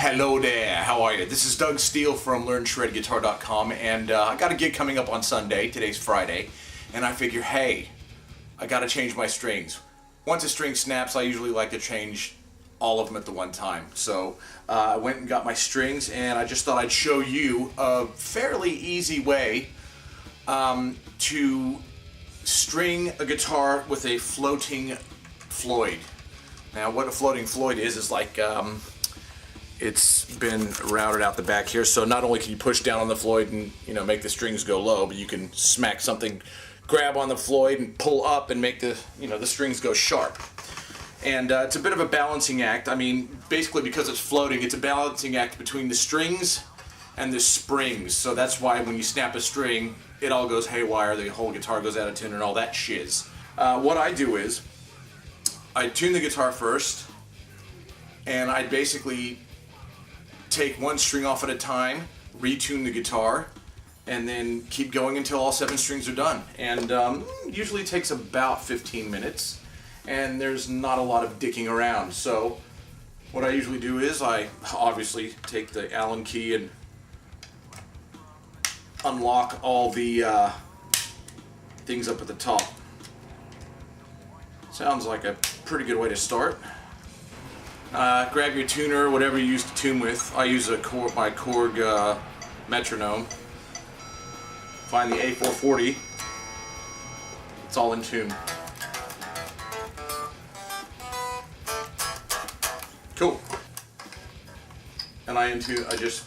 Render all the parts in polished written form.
Hello there, how are you? This is Doug Steele from LearnShredGuitar.com, and I got a gig coming up on Sunday. Today's Friday, and I figure, hey, I gotta change my strings. Once a string snaps, I usually like to change all of them at the one time. So I went and got my strings, and I just thought I'd show you a fairly easy way to string a guitar with a floating Floyd. Now, what a floating Floyd is like, it's been routed out the back here, so not only can you push down on the Floyd and make the strings go low, but you can smack something, grab on the Floyd and pull up and make the the strings go sharp. And it's a bit of a balancing act. I mean, basically because it's floating, it's a balancing act between the strings and the springs. So that's why when you snap a string, it all goes haywire, the whole guitar goes out of tune and all that shiz. What I do is, I tune the guitar first, and I basically take one string off at a time, retune the guitar, and then keep going until all 7 strings are done. And usually it takes about 15 minutes, and there's not a lot of dicking around. So what I usually do is I obviously take the Allen key and unlock all the things up at the top. Sounds like a pretty good way to start. Grab your tuner, whatever you use to tune with. I use my Korg metronome. Find the A440. It's all in tune. Cool. And I just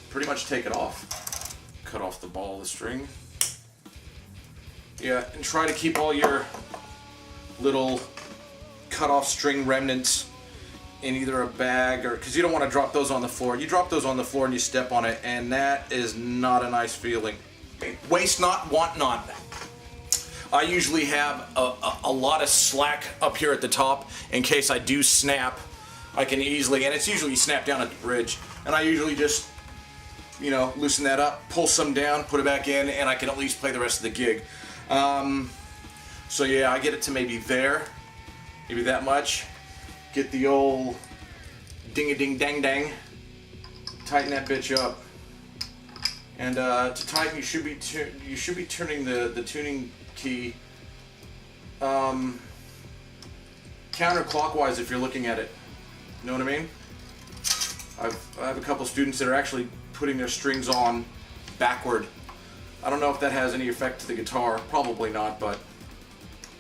pretty much take it off. Cut off the ball of the string. Yeah, and try to keep all your little cut off string remnants in either a bag, or because you don't want to drop those on the floor. You drop those on the floor and you step on it, and that is not a nice feeling. Waste not, want not. I usually have a lot of slack up here at the top in case I do snap. I can easily, and it's usually snapped down at the bridge, and I usually just loosen that up, pull some down, put it back in, and I can at least play the rest of the gig. So yeah, I get it to maybe there, maybe that much. Get the old ding-a-ding-dang-dang, tighten that bitch up, and to tighten you should be turning the tuning key counterclockwise if you're looking at it. You know what I mean? I have a couple students that are actually putting their strings on backward. I don't know if that has any effect to the guitar. Probably not, but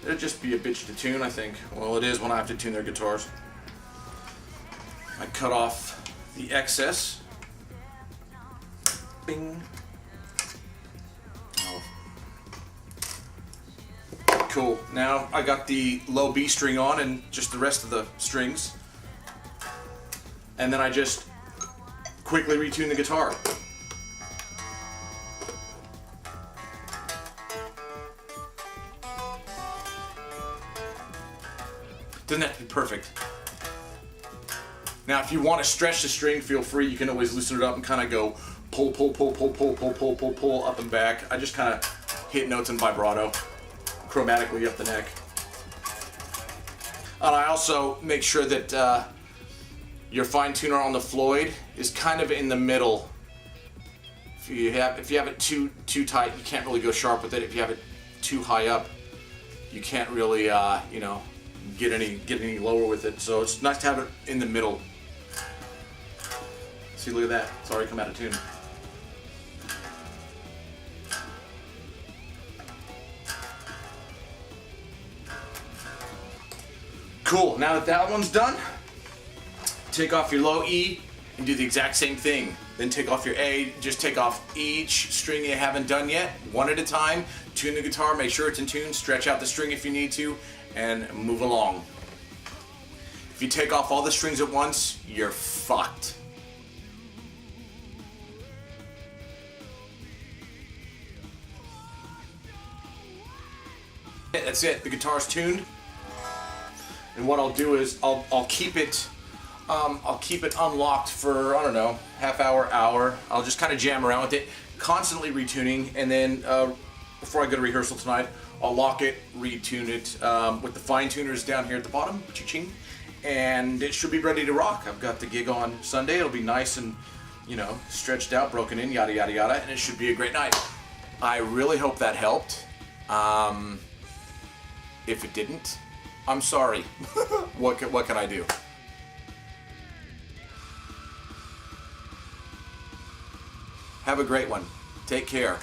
it'd just be a bitch to tune, I think. Well, it is when I have to tune their guitars. I cut off the excess. Bing. Oh. Cool. Now I got the low B string on and just the rest of the strings. And then I just quickly retune the guitar. Doesn't have to be perfect. Now, if you want to stretch the string, feel free. You can always loosen it up and kind of go pull, pull, pull, pull, pull, pull, pull, pull, pull, up and back. I just kind of hit notes in vibrato, chromatically up the neck. And I also make sure that your fine tuner on the Floyd is kind of in the middle. If you have it too tight, you can't really go sharp with it. If you have it too high up, you can't really get any lower with it. So it's nice to have it in the middle. See, look at that. It's already come out of tune. Cool. Now that that one's done, take off your low E and do the exact same thing. Then take off your A, just take off each string you haven't done yet, one at a time. Tune the guitar, make sure it's in tune, stretch out the string if you need to, and move along. If you take off all the strings at once, you're fucked. That's it, the guitar's tuned. And what I'll do is I'll keep it unlocked for, I don't know, half hour, hour. I'll just kind of jam around with it, constantly retuning, and then before I go to rehearsal tonight, I'll lock it, retune it with the fine tuners down here at the bottom, cha-ching, and it should be ready to rock. I've got the gig on Sunday. It'll be nice and, you know, stretched out, broken in, yada, yada, yada, and it should be a great night. I really hope that helped. If it didn't, I'm sorry. What can I do? Have a great one. Take care.